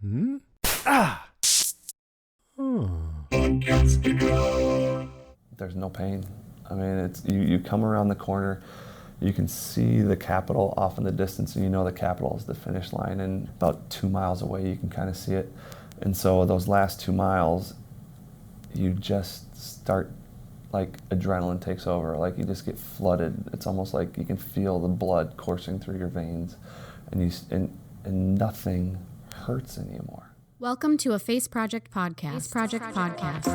Hmm? Ah! There's no pain. I mean, it's you come around the corner, you can see the Capitol off in the distance, and you know the Capitol is the finish line, and about 2 miles away you can kind of see it. And so those last 2 miles, you just start, like, adrenaline takes over, like you just get flooded. It's almost like you can feel the blood coursing through your veins, and nothing hurts anymore. Welcome to a Face Project podcast. Face Project podcast.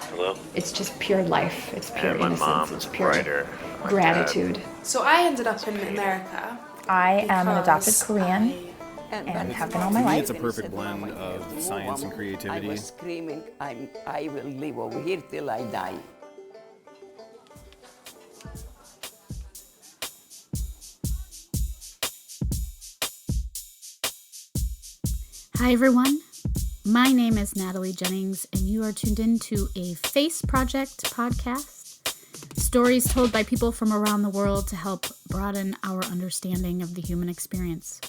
Hello? It's just pure life. It's pure And my innocence. mom it's is a pure writer. gratitude. So I ended up in America. I am an adopted because Korean and have been all my To me, life. it's a perfect blend of science and creativity. I was screaming, I will live over here till I die. Hi, everyone. My name is Natalie Jennings, and you are tuned in to a Face Project podcast. Stories told by people from around the world to help broaden our understanding of the human experience.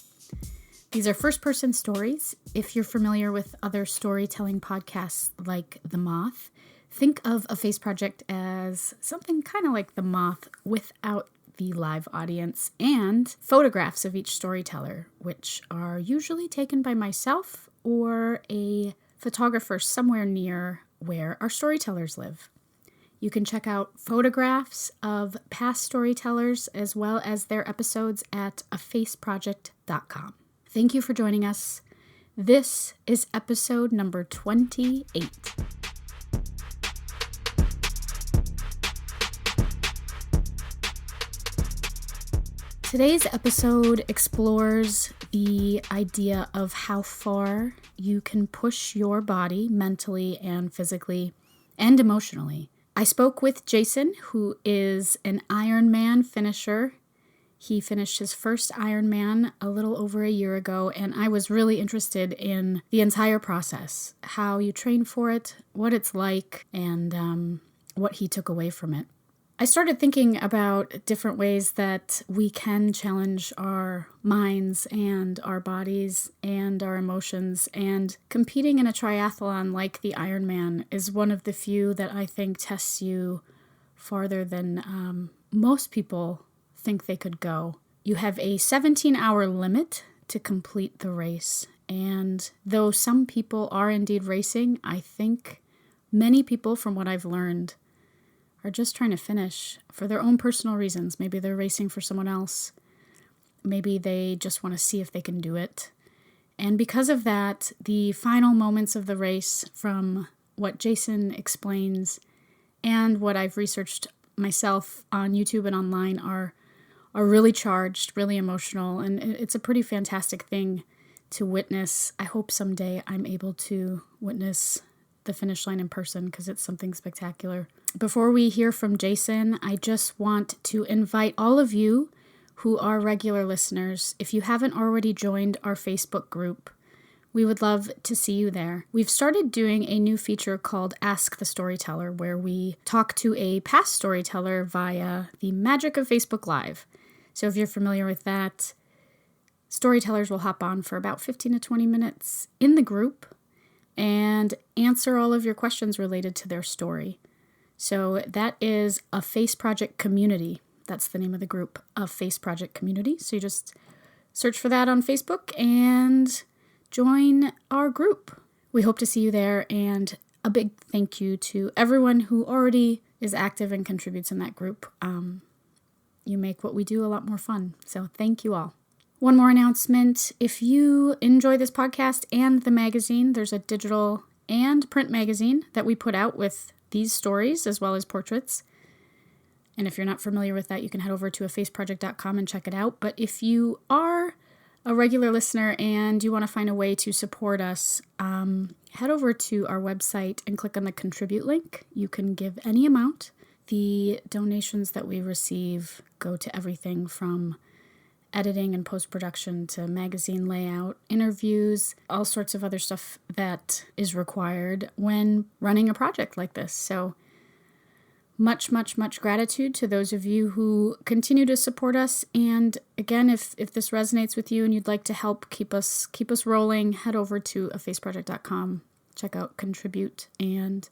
These are first-person stories. If you're familiar with other storytelling podcasts like The Moth, think of a Face Project as something kind of like The Moth without the live audience and photographs of each storyteller, which are usually taken by myself or a photographer somewhere near where our storytellers live. You can check out photographs of past storytellers as well as their episodes at afaceproject.com. Thank you for joining us. This is episode number 28. Today's episode explores the idea of how far you can push your body mentally and physically and emotionally. I spoke with Jason, who is an Ironman finisher. He finished his first Ironman a little over a year ago, and I was really interested in the entire process, how you train for it, what it's like, and what he took away from it. I started thinking about different ways that we can challenge our minds and our bodies and our emotions, and competing in a triathalon like the Ironman is one of the few that I think tests you farther than most people think they could go. You have a 17-hour limit to complete the race, and though some people are indeed racing, I think many people, from what I've learned, are just trying to finish for their own personal reasons. Maybe they're racing for someone else. Maybe they just want to see if they can do it. And because of that, the final moments of the race, from what Jason explains and what I've researched myself on YouTube and online, are really charged, really emotional, and it's a pretty fantastic thing to witness. I hope someday I'm able to witness the finish line in person because it's something spectacular. Before we hear from Jason, I just want to invite all of you who are regular listeners, if you haven't already joined our Facebook group, we would love to see you there. We've started doing a new feature called Ask the Storyteller, where we talk to a past storyteller via the magic of Facebook Live. So if you're familiar with that, storytellers will hop on for about 15 to 20 minutes in the group and answer all of your questions related to their story. So that is a Face Project Community. That's the name of the group, a Face Project Community. So you just search for that on Facebook and join our group. We hope to see you there, and a big thank you to everyone who already is active and contributes in that group. You make what we do a lot more fun. So thank you all. One more announcement. If you enjoy this podcast and the magazine, there's a digital and print magazine that we put out with these stories as well as portraits. And if you're not familiar with that, you can head over to afaceproject.com and check it out. But if you are a regular listener and you want to find a way to support us, head over to our website and click on the contribute link. You can give any amount. The donations that we receive go to everything from editing and post-production to magazine layout, interviews, all sorts of other stuff that is required when running a project like this. So much, much, much gratitude to those of you who continue to support us. And again, if this resonates with you and you'd like to help keep us rolling, head over to afaceproject.com, check out Contribute, and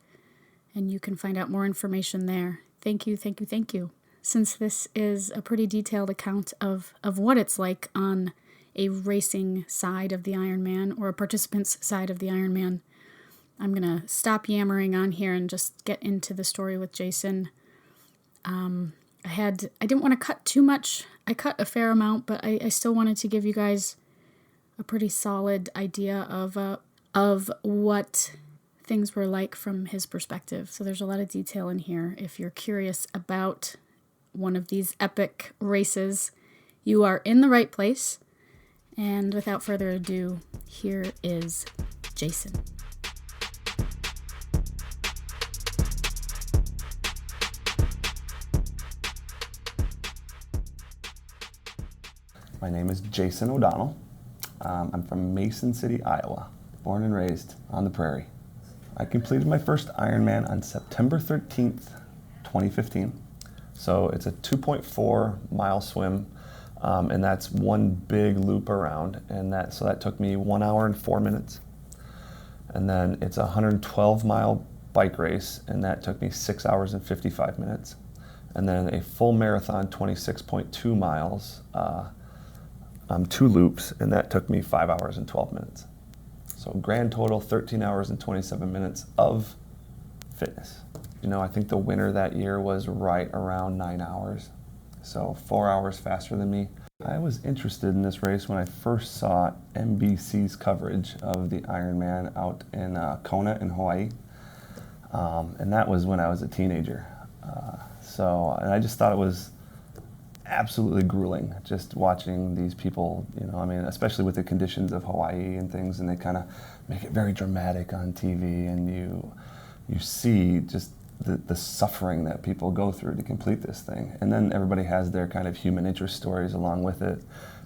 you can find out more information there. Thank you, thank you, thank you. Since this is a pretty detailed account of what it's like on a racing side of the Ironman or a participant's side of the Ironman, I'm going to stop yammering on here and just get into the story with Jason. I didn't want to cut too much. I cut a fair amount, but I still wanted to give you guys a pretty solid idea of what things were like from his perspective. So there's a lot of detail in here. If you're curious about one of these epic races, you are in the right place. And without further ado, here is Jason. My name is Jason O'Donnell. I'm from Mason City, Iowa, born and raised on the prairie. I completed my first Ironman on September 13th, 2015. So it's a 2.4 mile swim, and that's one big loop around, and that took me 1 hour and 4 minutes. And then it's a 112 mile bike race, and that took me 6 hours and 55 minutes. And then a full marathon, 26.2 miles, 2 loops, and that took me 5 hours and 12 minutes. So grand total, 13 hours and 27 minutes of fitness. I think the winner that year was right around 9 hours, so 4 hours faster than me. I was interested in this race when I first saw NBC's coverage of the Ironman out in Kona in Hawaii, and that was when I was a teenager. And I just thought it was absolutely grueling, just watching these people, especially with the conditions of Hawaii and things, and they kind of make it very dramatic on TV, and you see just the suffering that people go through to complete this thing. And then everybody has their kind of human interest stories along with it.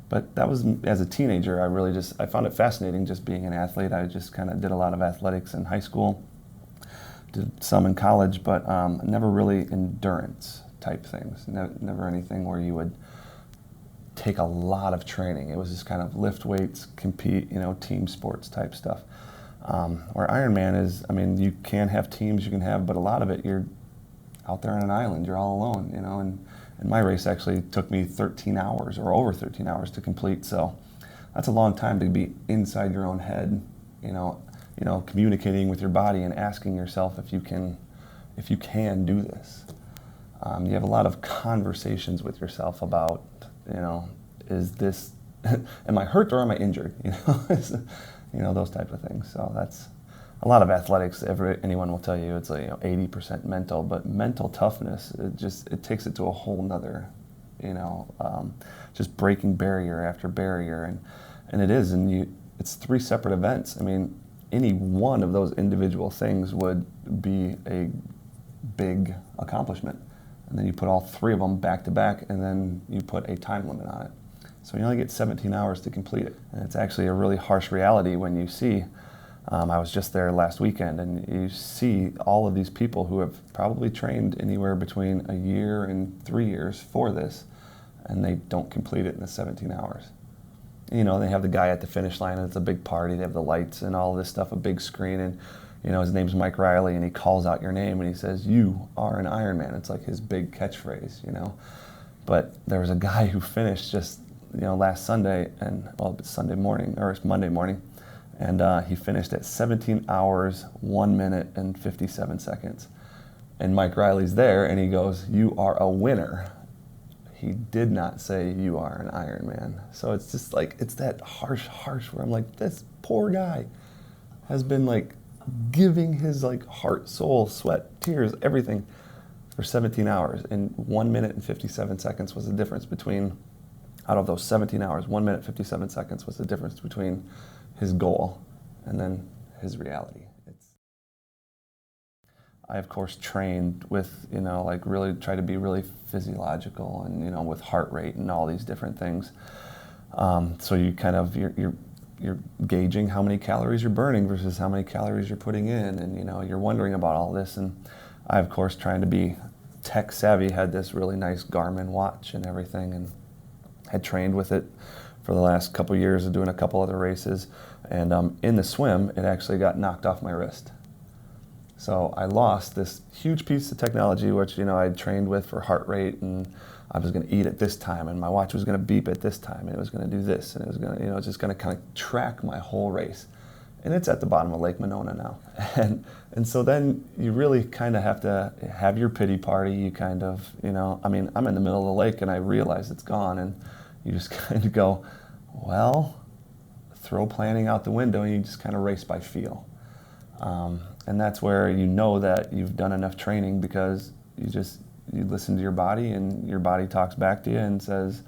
But that was, as a teenager, I found it fascinating just being an athlete. I just kind of did a lot of athletics in high school, did some in college, but never really endurance type things. Never anything where you would take a lot of training. It was just kind of lift weights, compete, team sports type stuff. Where Ironman is, you can have teams, but a lot of it, you're out there on an island, you're all alone, and my race actually took me 13 hours or over 13 hours to complete, so that's a long time to be inside your own head, communicating with your body and asking yourself if you can do this. You have a lot of conversations with yourself about, is this, am I hurt or am I injured? Those type of things. So that's a lot of athletics. Anyone will tell you it's 80% mental, but mental toughness, it takes it to a whole nother, just breaking barrier after barrier, and it is, and it's 3 separate events. Any one of those individual things would be a big accomplishment, and then you put all 3 of them back to back, and then you put a time limit on it. So you only get 17 hours to complete it. And it's actually a really harsh reality when you see, I was just there last weekend, and you see all of these people who have probably trained anywhere between a year and 3 years for this, and they don't complete it in the 17 hours. They have the guy at the finish line, and it's a big party. They have the lights and all this stuff, a big screen, and his name's Mike Riley, and he calls out your name, and he says, "You are an Ironman." It's like his big catchphrase, But there was a guy who finished just last Sunday, it's Sunday morning, or it's Monday morning, and he finished at 17 hours, 1 minute, and 57 seconds. And Mike Riley's there, and he goes, "You are a winner." He did not say, "You are an Ironman." So it's just it's that harsh where I'm like, this poor guy has been giving his heart, soul, sweat, tears, everything for 17 hours, and 1 minute and 57 seconds was the difference between, out of those 17 hours, 1 minute, 57 seconds was the difference between his goal and then his reality. I of course trained with, like really try to be really physiological and, with heart rate and all these different things. So you kind of, you're gauging how many calories you're burning versus how many calories you're putting in, and you're wondering about all this. And I of course, trying to be tech savvy, had this really nice Garmin watch and everything, and had trained with it for the last couple years of doing a couple other races. And in the swim, it actually got knocked off my wrist. So I lost this huge piece of technology, which I'd trained with for heart rate, and I was going to eat at this time, and my watch was going to beep at this time, and it was going to do this, and it was going to, just going to kind of track my whole race. And it's at the bottom of Lake Monona now. And so then you really kind of have to have your pity party. You kind of, I'm in the middle of the lake and I realize it's gone, and you just kind of go, well, throw planning out the window, and you just kind of race by feel. And that's where you know that you've done enough training, because you listen to your body, and your body talks back to you and says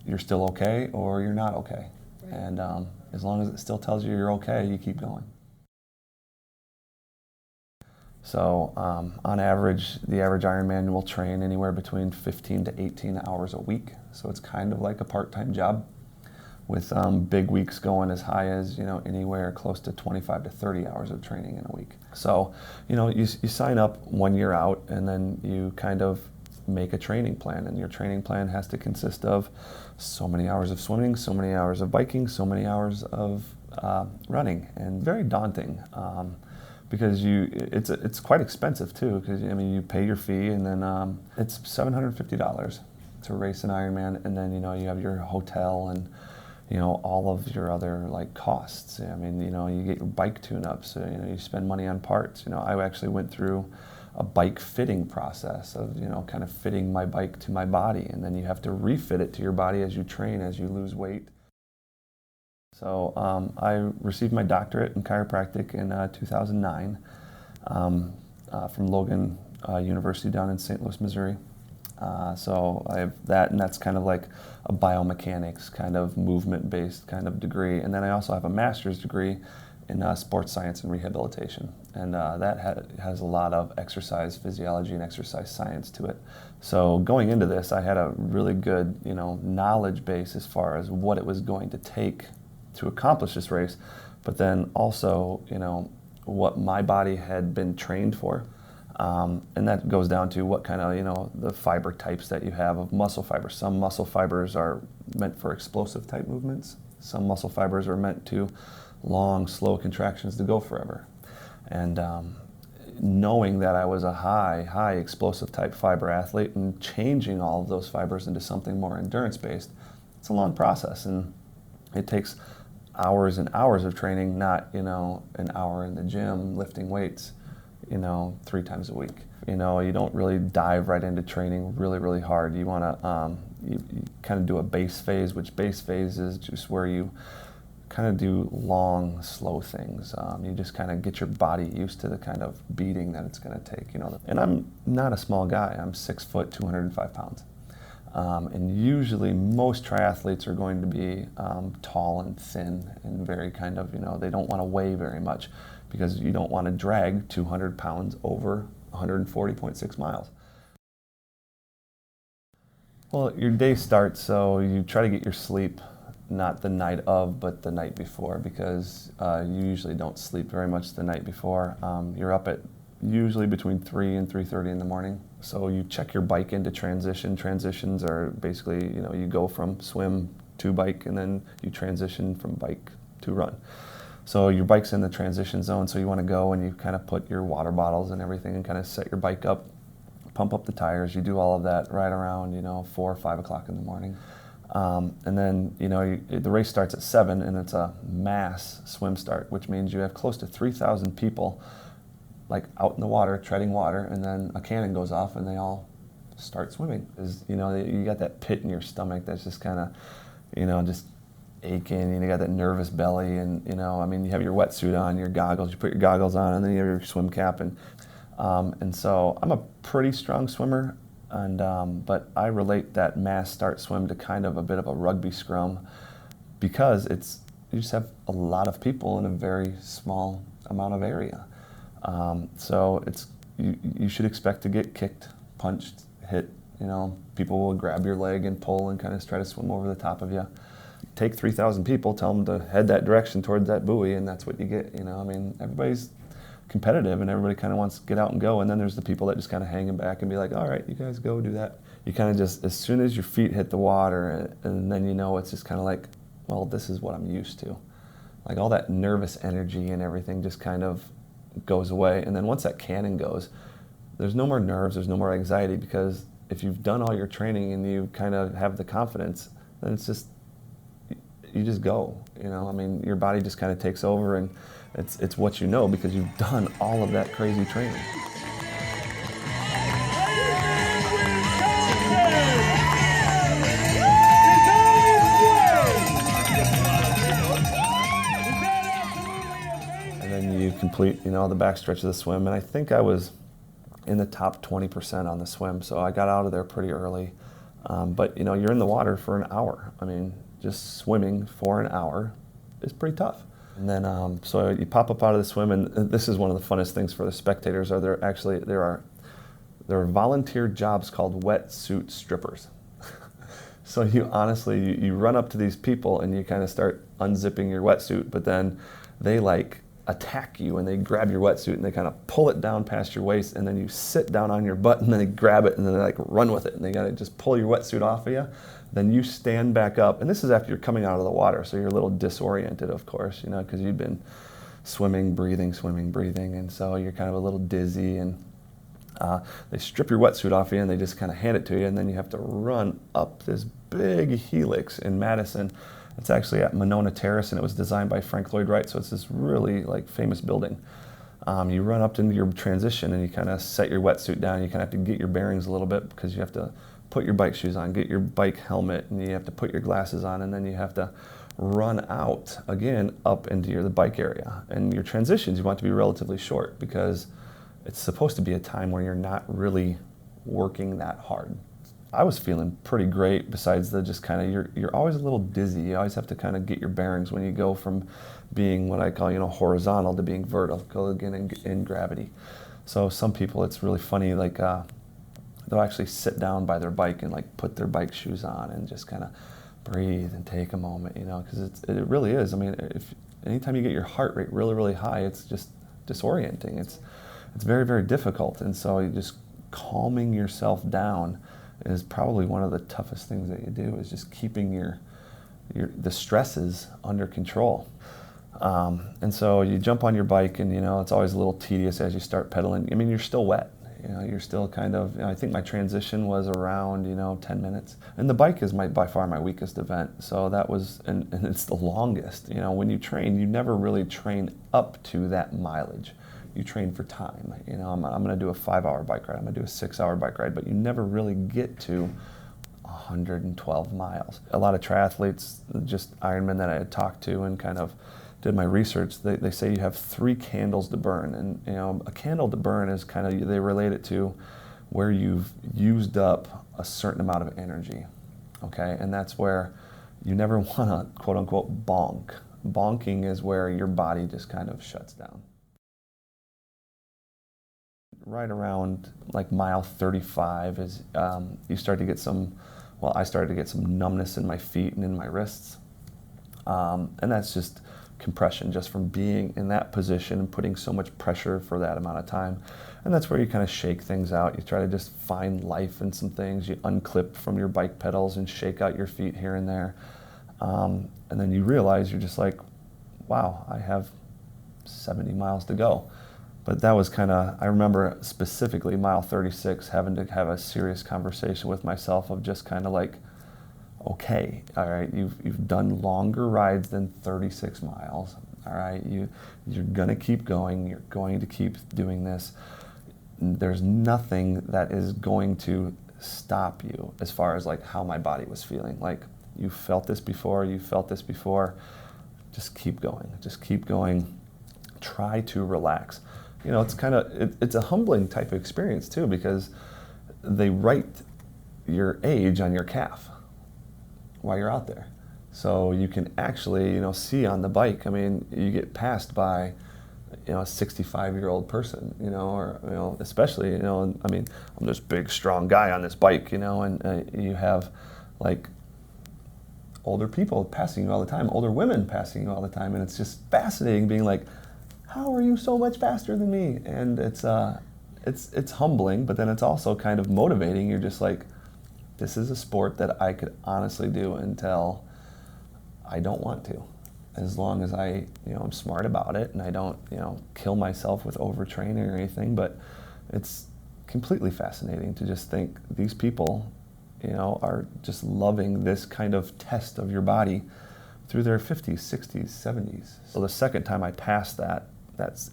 you're still okay or you're not okay. Right. And as long as it still tells you you're okay, you keep going. So on average, the average Ironman will train anywhere between 15 to 18 hours a week. So it's kind of like a part-time job, with big weeks going as high as anywhere close to 25 to 30 hours of training in a week. So you sign up 1 year out, and then you kind of make a training plan, and your training plan has to consist of so many hours of swimming, so many hours of biking, so many hours of running, and very daunting. Because it's quite expensive too, because you pay your fee, and then it's $750 to race an Ironman, and then you have your hotel and all of your other costs. You get your bike tune-ups, you spend money on parts. I actually went through a bike fitting process of kind of fitting my bike to my body, and then you have to refit it to your body as you train, as you lose weight. So I received my doctorate in chiropractic in 2009 from Logan University down in St. Louis, Missouri. So I have that, and that's kind of like a biomechanics kind of movement-based kind of degree. And then I also have a master's degree in sports science and rehabilitation, and that has a lot of exercise physiology and exercise science to it. So going into this, I had a really good knowledge base as far as what it was going to take to accomplish this race, but then also what my body had been trained for. And that goes down to what kind of, the fiber types that you have of muscle fibers. Some muscle fibers are meant for explosive type movements. Some muscle fibers are meant to long, slow contractions to go forever. And knowing that I was a high explosive type fiber athlete, and changing all of those fibers into something more endurance based, it's a long process, and it takes hours and hours of training, not an hour in the gym lifting weights 3 times a week. You don't really dive right into training really hard. You want to you kind of do a base phase, which base phase is just where you kind of do long, slow things. You just kind of get your body used to the kind of beating that it's going to take. And I'm not a small guy. I'm 6 foot, 205 pounds. And usually most triathletes are going to be tall and thin and very kind of, they don't want to weigh very much, because you don't want to drag 200 pounds over 140.6 miles. Well, your day starts, so you try to get your sleep not the night of, but the night before, because you usually don't sleep very much the night before. You're up at usually between 3 and 3:30 in the morning. So you check your bike into transition. Transitions are basically, you go from swim to bike, and then you transition from bike to run. So your bike's in the transition zone, so you want to go and you kind of put your water bottles and everything and kind of set your bike up, pump up the tires. You do all of that right around 4 or 5 o'clock in the morning. And then the race starts at 7, and it's a mass swim start, which means you have close to 3,000 people out in the water, treading water, and then a cannon goes off and they all start swimming. You got that pit in your stomach that's just kind of, just aching, and you got that nervous belly, and you have your wetsuit on, your goggles, you put your goggles on, and then you have your swim cap, and so I'm a pretty strong swimmer, and but I relate that mass start swim to kind of a bit of a rugby scrum, because you just have a lot of people in a very small amount of area. So it's you should expect to get kicked, punched, hit. People will grab your leg and pull and kind of try to swim over the top of you. Take 3,000 people, tell them to head that direction towards that buoy, and that's what you get. Everybody's competitive and everybody kind of wants to get out and go, and then there's the people that just kind of hanging back and be like, all right, you guys go do that. You kind of just, as soon as your feet hit the water, and then it's just kind of like, well, this is what I'm used to. Like all that nervous energy and everything just kind of goes away. And then once that cannon goes, there's no more nerves, there's no more anxiety, because if you've done all your training and you kind of have the confidence, then it's just, you just go. Your body just kind of takes over, and it's what you know because you've done all of that crazy training. And then you complete, the backstretch of the swim, and I think I was in the top 20% on the swim, so I got out of there pretty early. But you're in the water for an hour. Just swimming for an hour is pretty tough. And then, so you pop up out of the swim, and this is one of the funnest things for the spectators. There are volunteer jobs called wetsuit strippers. So you honestly, you run up to these people and you kind of start unzipping your wetsuit, but then they attack you and they grab your wetsuit and they kind of pull it down past your waist, and then you sit down on your butt and then they grab it and then they run with it and they gotta just pull your wetsuit off of you. Then you stand back up, and this is after you're coming out of the water, so you're a little disoriented, of course, because you've been swimming, breathing, and so you're kind of a little dizzy, and they strip your wetsuit off you and they just kind of hand it to you, and then you have to run up this big helix in Madison. It's actually at Monona Terrace, and it was designed by Frank Lloyd Wright, so it's this really famous building. You run up into your transition and you kind of set your wetsuit down. You kind of have to get your bearings a little bit because you have to put your bike shoes on, get your bike helmet, and you have to put your glasses on, and then you have to run out again up into the bike area. And your transitions, you want to be relatively short because it's supposed to be a time where you're not really working that hard. I was feeling pretty great, besides the just kind of, you're always a little dizzy. You always have to kind of get your bearings when you go from being what I call, horizontal to being vertical again in gravity. So some people, it's really funny, they'll actually sit down by their bike and put their bike shoes on and just kind of breathe and take a moment, because it really is. If anytime you get your heart rate really, really high, it's just disorienting. It's very, very difficult. And so you just calming yourself down is probably one of the toughest things that you do, is just keeping the stresses under control. And so you jump on your bike, and it's always a little tedious as you start pedaling. You're still wet. You're still kind of, I think my transition was around, 10 minutes. And the bike is by far my weakest event. So that was, and it's the longest. When you train, you never really train up to that mileage. You train for time. I'm going to do a 5-hour bike ride. I'm going to do a 6-hour bike ride, but you never really get to 112 miles. A lot of triathletes, just Ironman that I had talked to and kind of did my research, they say you have 3 candles to burn. And a candle to burn is kind of, they relate it to where you've used up a certain amount of energy, okay? And that's where you never want to, quote unquote, bonk. Bonking is where your body just kind of shuts down. Right around mile 35 is, you start to get I started to get some numbness in my feet and in my wrists. And that's just compression, just from being in that position and putting so much pressure for that amount of time. And that's where you kind of shake things out. You try to just find life in some things. You unclip from your bike pedals and shake out your feet here and there. And then you realize you're just like, wow, I have 70 miles to go. But that was kind of, I remember specifically mile 36 having to have a serious conversation with myself of just kind of okay, all right, you've done longer rides than 36 miles, all right, you're gonna keep going, you're going to keep doing this. There's nothing that is going to stop you as far as how my body was feeling. You felt this before, just keep going, try to relax. It's kind of, it's a humbling type of experience too, because they write your age on your calf while you're out there. So you can actually, see on the bike, you get passed by a 65-year-old person, or, especially, I mean, I'm this big, strong guy on this bike, and you have like older people passing you all the time, older women passing you all the time, and it's just fascinating being like, how are you so much faster than me? And it's humbling, but then it's also kind of motivating. You're just like, this is a sport that I could honestly do until I don't want to. As long as I'm smart about it and I don't, kill myself with overtraining or anything. But it's completely fascinating to just think these people, are just loving this kind of test of your body through their 50s, 60s, 70s. So the second time I passed that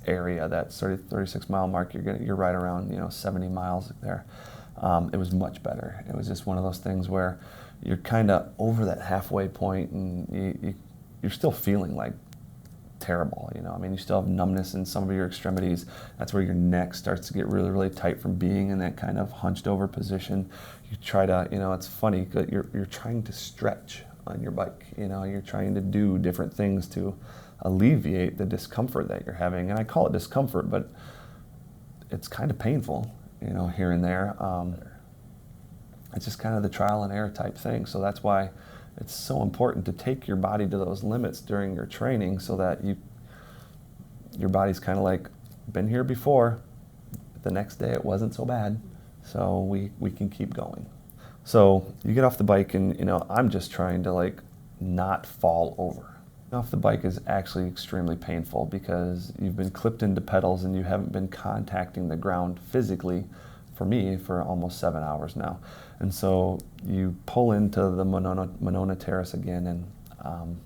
area, that 36 mile mark, you're right around 70 miles there. It was much better. It was just one of those things where you're kind of over that halfway point, and you're still feeling like terrible. I mean, you still have numbness in some of your extremities. That's where your neck starts to get really, really tight from being in that kind of hunched over position. You try to, it's funny, 'cause you're trying to stretch on your bike. You're trying to do different things to alleviate the discomfort that you're having. And I call it discomfort, but it's kind of painful, here and there. It's just kind of the trial and error type thing. So that's why it's so important to take your body to those limits during your training, so that your body's kind of like, been here before. The next day it wasn't so bad, so we can keep going. So you get off the bike, and I'm just trying to like not fall over. Off the bike is actually extremely painful because you've been clipped into pedals and you haven't been contacting the ground physically, for me, for almost 7 hours now. And so you pull into the Monona Terrace again, and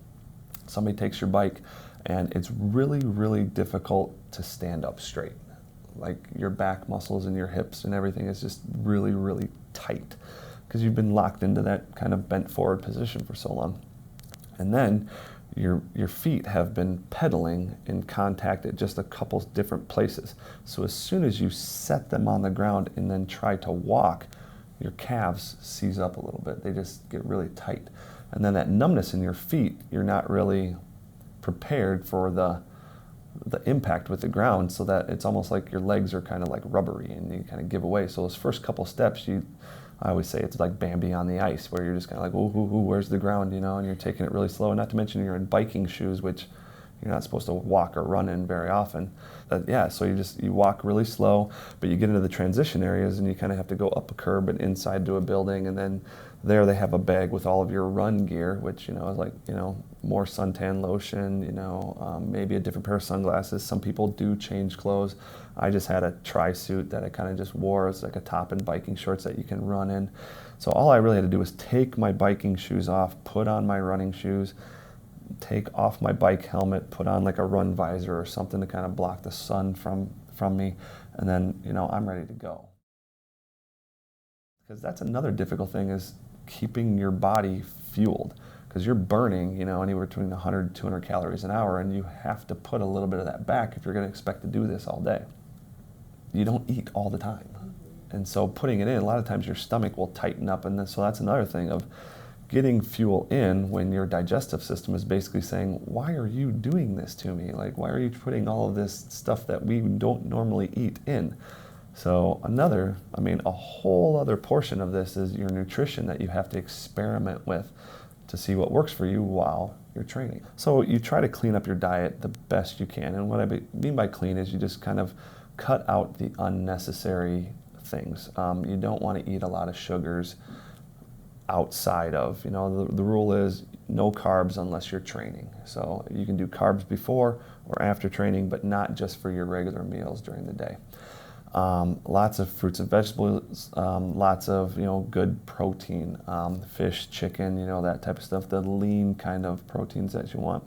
somebody takes your bike, and it's really, really difficult to stand up straight. Like your back muscles and your hips and everything is just really, really tight because you've been locked into that kind of bent forward position for so long. And then your feet have been pedaling in contact at just a couple different places. So as soon as you set them on the ground and then try to walk, your calves seize up a little bit. They just get really tight. And then that numbness in your feet, you're not really prepared for the impact with the ground, so that it's almost like your legs are kind of like rubbery and you kind of give away. So those first couple steps, I always say it's like Bambi on the ice, where you're just kind of like, ooh, ooh, ooh, where's the ground, and you're taking it really slow. And not to mention you're in biking shoes, which you're not supposed to walk or run in very often. So you walk really slow, but you get into the transition areas and you kind of have to go up a curb and inside to a building, and then there they have a bag with all of your run gear, which is like more suntan lotion, maybe a different pair of sunglasses. Some people do change clothes. I just had a tri-suit that I kind of just wore as like a top and biking shorts that you can run in. So all I really had to do was take my biking shoes off, put on my running shoes, take off my bike helmet, put on like a run visor or something to kind of block the sun from me, and then I'm ready to go. Because that's another difficult thing, is keeping your body fueled, because you're burning anywhere between 100 and 200 calories an hour, and you have to put a little bit of that back if you're going to expect to do this all day. You don't eat all the time, and so putting it in, a lot of times your stomach will tighten up, and so that's another thing of getting fuel in when your digestive system is basically saying, why are you doing this to me? Like, why are you putting all of this stuff that we don't normally eat in? So a whole other portion of this is your nutrition that you have to experiment with to see what works for you while you're training. So you try to clean up your diet the best you can. And what I mean by clean is you just kind of cut out the unnecessary things. You don't want to eat a lot of sugars outside of, the rule is no carbs unless you're training. So you can do carbs before or after training, but not just for your regular meals during the day. Lots of fruits and vegetables, lots of good protein, fish, chicken, that type of stuff, the lean kind of proteins that you want.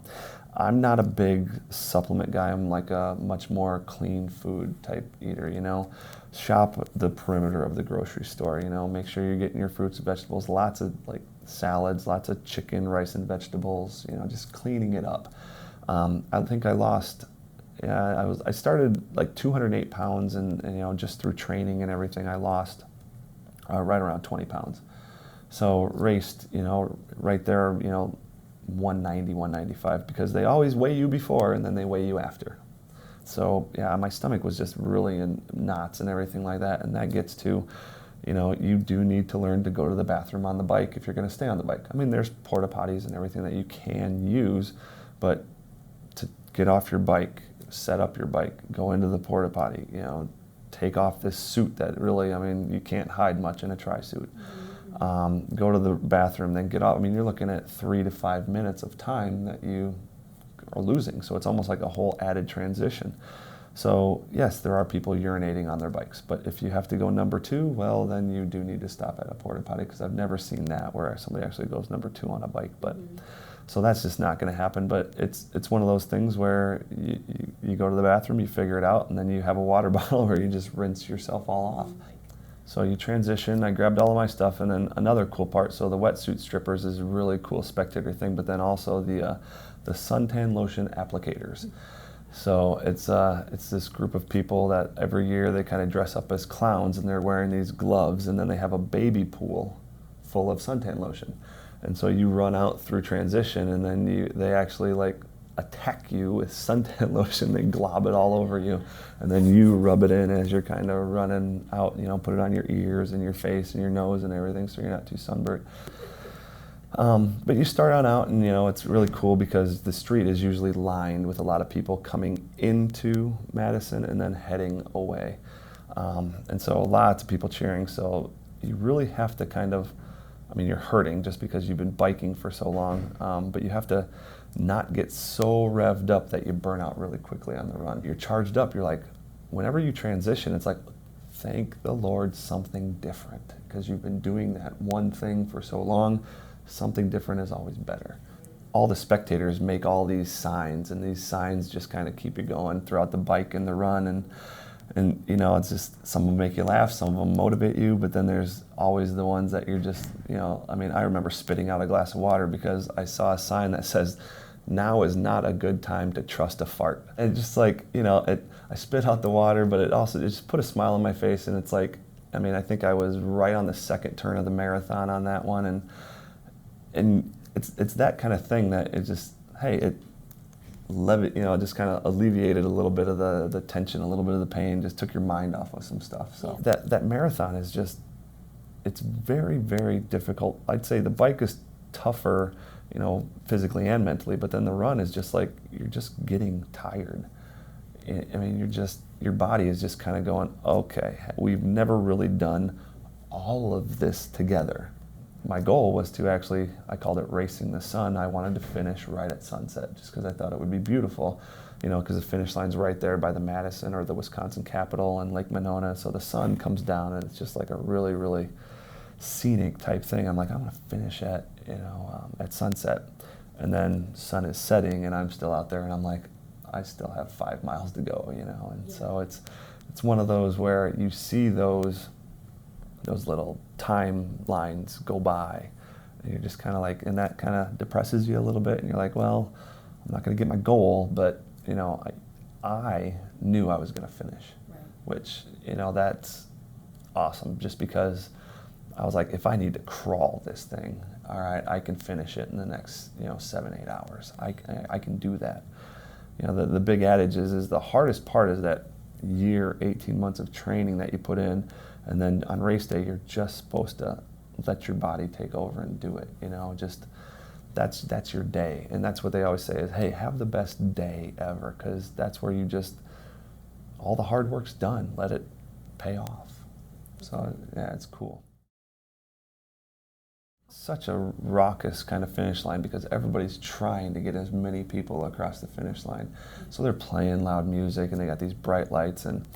I'm not a big supplement guy. I'm like a much more clean food type eater, Shop the perimeter of the grocery store, make sure you're getting your fruits and vegetables, lots of like salads, lots of chicken, rice and vegetables, just cleaning it up. I think I started like 208 pounds, and just through training and everything, I lost right around 20 pounds. So raced, right there, 190, 195, because they always weigh you before and then they weigh you after. So yeah, my stomach was just really in knots and everything like that. And that gets to, you do need to learn to go to the bathroom on the bike if you're going to stay on the bike. I mean, there's porta potties and everything that you can use, but to get off your bike, set up your bike, go into the porta potty, take off this suit that really, I mean, you can't hide much in a tri-suit. Go to the bathroom, then get off. I mean, you're looking at 3 to 5 minutes of time that you are losing. So it's almost like a whole added transition. So yes, there are people urinating on their bikes, but if you have to go number 2, well, then you do need to stop at a porta potty, because I've never seen that where somebody actually goes number 2 on a bike. But so that's just not going to happen. But it's one of those things where you go to the bathroom, you figure it out, and then you have a water bottle where you just rinse yourself all off. So you transition, I grabbed all of my stuff, and then another cool part, so the wetsuit strippers is a really cool spectator thing, but then also the suntan lotion applicators. So it's this group of people that every year they kind of dress up as clowns, and they're wearing these gloves, and then they have a baby pool full of suntan lotion. And so you run out through transition, and then they actually like attack you with suntan lotion. They glob it all over you, and then you rub it in as you're kind of running out, put it on your ears and your face and your nose and everything, so you're not too sunburnt. But you start on out, and it's really cool because the street is usually lined with a lot of people coming into Madison and then heading away. And so lots of people cheering, so you really have to kind of, you're hurting just because you've been biking for so long, but you have to not get so revved up that you burn out really quickly on the run. You're charged up, you're like, whenever you transition, it's like, thank the Lord, something different, because you've been doing that one thing for so long. Something different is always better. All the spectators make all these signs, and these signs just kind of keep you going throughout the bike and the run, and it's just, some will make you laugh, some of them motivate you, but then there's always the ones that you're just, I remember spitting out a glass of water because I saw a sign that says, "Now is not a good time to trust a fart." And just like, I spit out the water, but it just put a smile on my face, and it's like, I think I was right on the second turn of the marathon on that one, and it's that kind of thing that it just, hey, it just kind of alleviated a little bit of the tension, a little bit of the pain, just took your mind off of some stuff. So that marathon is just, it's very, very difficult. I'd say the bike is tougher, physically and mentally, but then the run is just like, you're just getting tired. Your body is just kind of going, okay, we've never really done all of this together. My goal was to actually, I called it racing the sun. I wanted to finish right at sunset just because I thought it would be beautiful, because the finish line's right there by the Madison or the Wisconsin Capitol and Lake Monona. So the sun comes down, and it's just like a really, really scenic type thing. I'm like, I want to finish at sunset, and then sun is setting, and I'm still out there, and I'm like, I still have 5 miles to go, and so it's one of those where you see those little timelines go by, and you're just kind of like, and that kind of depresses you a little bit, and you're like, well, I'm not going to get my goal, but I knew I was going to finish, which that's awesome, just because I was like, if I need to crawl this thing, all right, I can finish it in the next 7-8 hours. I can do that. The big adage is the hardest part is that year, 18 months of training that you put in, and then on race day you're just supposed to let your body take over and do it. Just that's your day, and that's what they always say is, hey, have the best day ever, because that's where you just, all the hard work's done. Let it pay off. So yeah, it's cool. Such a raucous kind of finish line because everybody's trying to get as many people across the finish line. So they're playing loud music, and they got these bright lights, and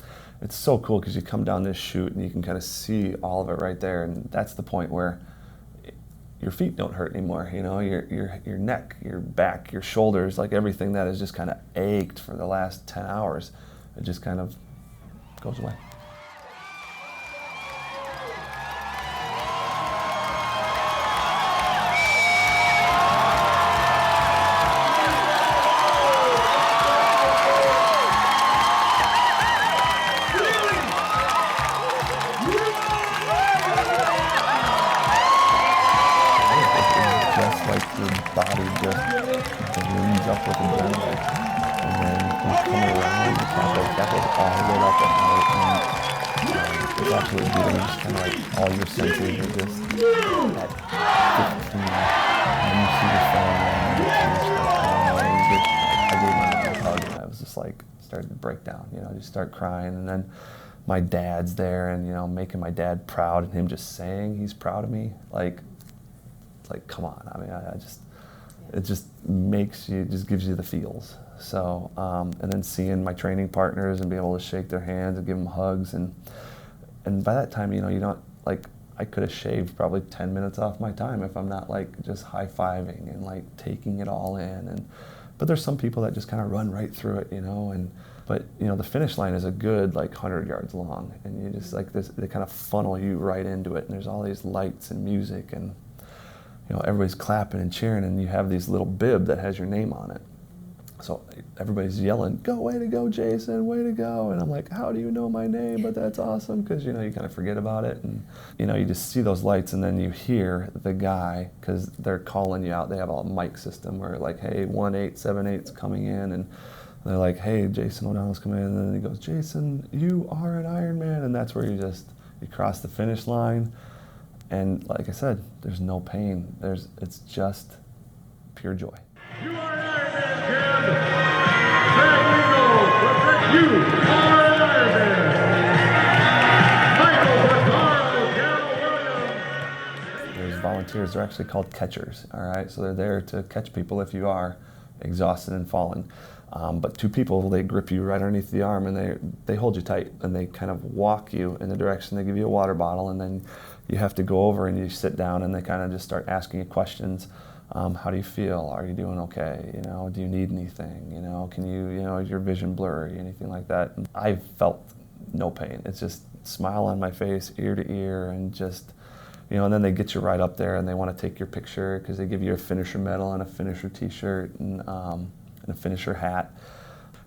it's so cool because you come down this chute and you can kind of see all of it right there, and that's the point where your feet don't hurt anymore. Your neck, your back, your shoulders, like everything that has just kind of ached for the last 10 hours, it just kind of goes away. Body just bleeds up with adrenaline, and then you come around the capitals all the way up at night, and it's absolutely beautiful. Just kind of like all your senses are just at 15, and you see the phone and the tears start coming, and I gave my mom a hug, and I was just like, started to break down, just start crying, and then my dad's there, and making my dad proud, and him just saying he's proud of me, like come on. I mean, it just makes you, just gives you the feels. So, and then seeing my training partners and being able to shake their hands and give them hugs, and by that time, you don't, like, I could have shaved probably 10 minutes off my time if I'm not like just high-fiving and like taking it all in, but there's some people that just kind of run right through it, but the finish line is a good like 100 yards long, and you just like this, they kind of funnel you right into it, and there's all these lights and music, and everybody's clapping and cheering, and you have this little bib that has your name on it. So everybody's yelling, "Go, way to go, Jason, way to go." And I'm like, how do you know my name? But that's awesome, because you kind of forget about it, and you just see those lights, and then you hear the guy, because they're calling you out. They have a mic system where like, hey, 1878's coming in, and they're like, hey, Jason O'Donnell's coming in, and then he goes, Jason, you are an Ironman, and that's where you cross the finish line. And like I said, there's no pain. It's just pure joy. You are an Ironman, kid! Back we go! You are an Ironman! Michael Vaccaro, There's volunteers. They're actually called catchers, all right? So they're there to catch people if you are exhausted and falling. But two people, they grip you right underneath the arm, and they hold you tight, and they kind of walk you in the direction. They give you a water bottle, and then you have to go over and you sit down, and they kind of just start asking you questions. How do you feel? Are you doing okay? Do you need anything? Can you, is your vision blurry? Anything like that? And I felt no pain. It's just smile on my face, ear to ear, and just, and then they get you right up there, and they want to take your picture, because they give you a finisher medal and a finisher t-shirt and a finisher hat.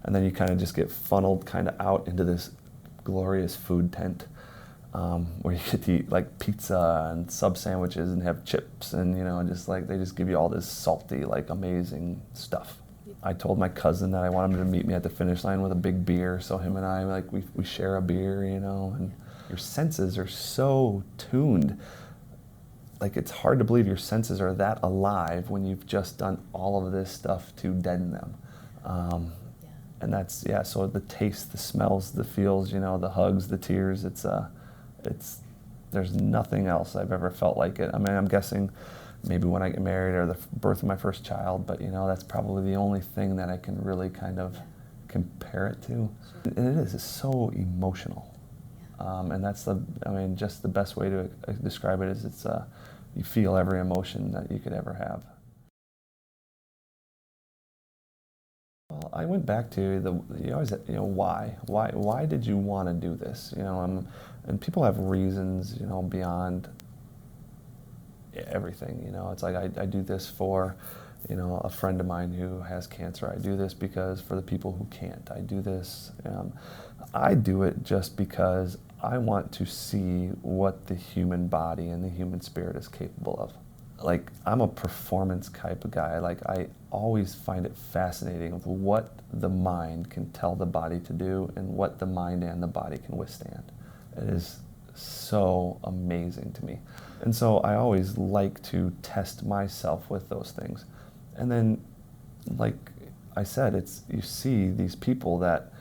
And then you kind of just get funneled kind of out into this glorious food tent, where you get to eat like pizza and sub sandwiches and have chips, and just like they just give you all this salty, like amazing stuff. I told my cousin that I want him to meet me at the finish line with a big beer, so him and I, like, we share a beer, and your senses are so tuned. Like, it's hard to believe your senses are that alive when you've just done all of this stuff to deaden them. And that's, so the taste, the smells, the feels, the hugs, the tears, there's nothing else I've ever felt like it. I mean, I'm guessing maybe when I get married or the birth of my first child, but that's probably the only thing that I can really kind of compare it to. And it's so emotional. And that's just the best way to describe it is you feel every emotion that you could ever have. Well, I went back to why did you want to do this? And people have reasons, beyond everything. It's like I do this for, a friend of mine who has cancer. I do this because for the people who can't. I do this. I do it just because I want to see what the human body and the human spirit is capable of. Like, I'm a performance type of guy. Like, I always find it fascinating of what the mind can tell the body to do and what the mind and the body can withstand. It is so amazing to me. And so I always like to test myself with those things. And then, like I said, you see these people that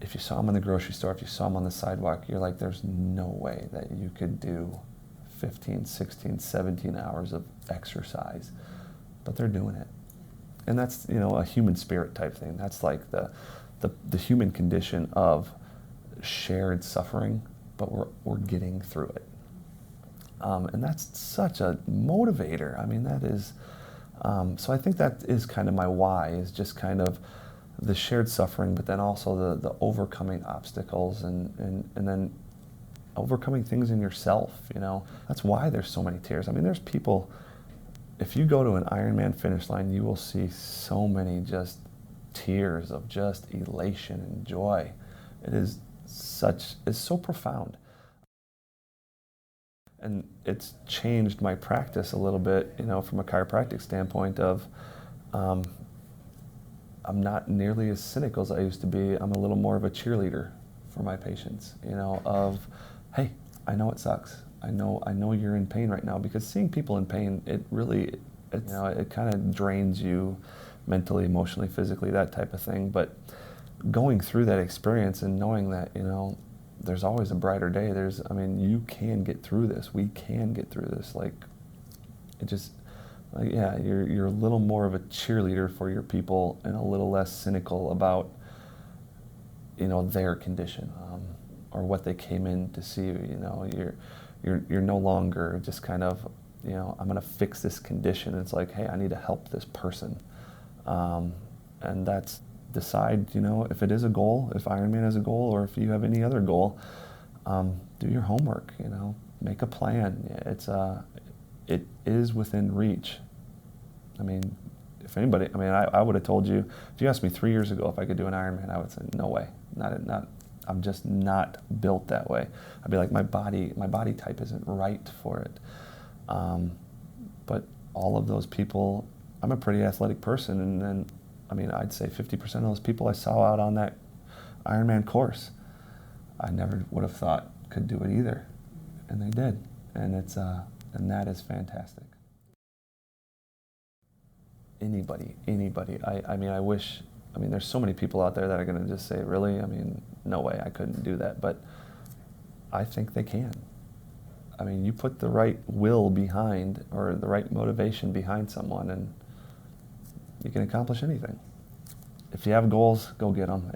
if you saw them in the grocery store, if you saw them on the sidewalk, you're like, there's no way that you could do 15, 16, 17 hours of exercise, but they're doing it. And that's, a human spirit type thing. That's like the human condition of shared suffering, but we're getting through it. And that's such a motivator. I mean, that is, so I think that is kind of my why, is just kind of the shared suffering, but then also the overcoming obstacles and then overcoming things in yourself, That's why there's so many tears. I mean, there's people, if you go to an Ironman finish line, you will see so many just tears of just elation and joy. It's so profound. And it's changed my practice a little bit, from a chiropractic standpoint of, I'm not nearly as cynical as I used to be. I'm a little more of a cheerleader for my patients, of, hey, I know it sucks. I know you're in pain right now, because seeing people in pain, it kind of drains you mentally, emotionally, physically, that type of thing. But going through that experience and knowing that, there's always a brighter day. You can get through this. We can get through this. You're a little more of a cheerleader for your people and a little less cynical about, their condition or what they came in to see. You're no longer just kind of, I'm going to fix this condition. It's like, hey, I need to help this person. And that's decide, if it is a goal, if Ironman is a goal, or if you have any other goal, do your homework, make a plan. It is within reach. If anybody, I would have told you, if you asked me 3 years ago if I could do an Ironman, I would say, no way, not. I'm just not built that way. I'd be like, my body type isn't right for it. But all of those people, I'm a pretty athletic person, and then, I'd say 50% of those people I saw out on that Ironman course, I never would have thought could do it either, and they did, and and that is fantastic. Anybody. I wish. There's so many people out there that are going to just say, really? No way, I couldn't do that. But I think they can. You put the right will behind, or the right motivation behind someone, and you can accomplish anything. If you have goals, go get them.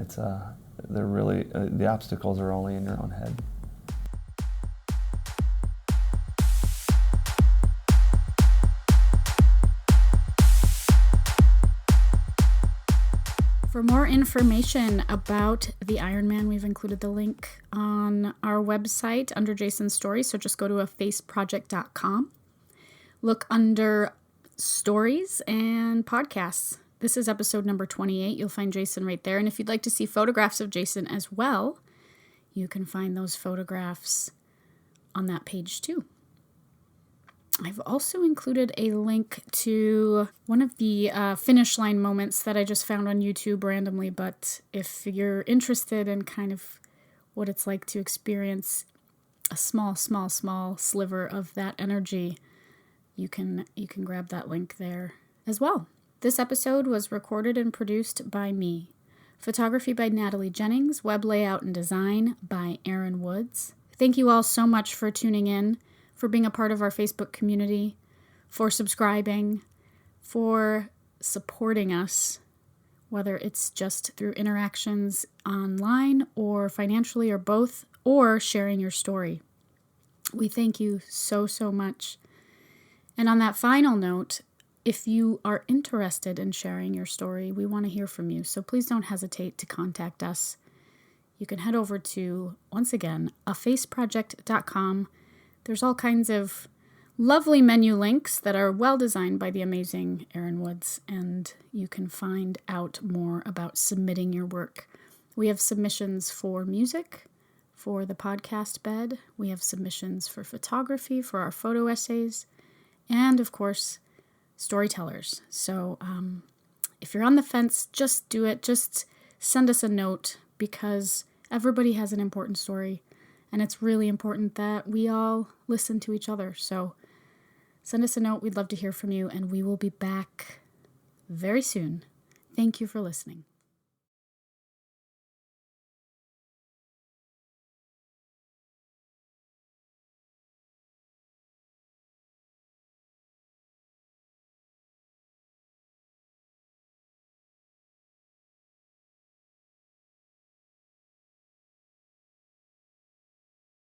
They're really, the obstacles are only in your own head. For more information about the Ironman, we've included the link on our website under Jason's story. So just go to afaceproject.com. Look under stories and podcasts. This is episode number 28. You'll find Jason right there. And if you'd like to see photographs of Jason as well, you can find those photographs on that page too. I've also included a link to one of the finish line moments that I just found on YouTube randomly, but if you're interested in kind of what it's like to experience a small sliver of that energy, you can grab that link there as well. This episode was recorded and produced by me. Photography by Natalie Jennings, web layout and design by Aaron Woods. Thank you all so much for tuning in, for being a part of our Facebook community, for subscribing, for supporting us, whether it's just through interactions online or financially or both, or sharing your story. We thank you so much. And on that final note, if you are interested in sharing your story, we want to hear from you. So please don't hesitate to contact us. You can head over to, once again, afaceproject.com. There's all kinds of lovely menu links that are well designed by the amazing Aaron Woods, and you can find out more about submitting your work. We have submissions for music, for the podcast bed. We have submissions for photography, for our photo essays, and of course, storytellers. So if you're on the fence, just do it. Just send us a note, because everybody has an important story. And it's really important that we all listen to each other. So send us a note. We'd love to hear from you. And we will be back very soon. Thank you for listening.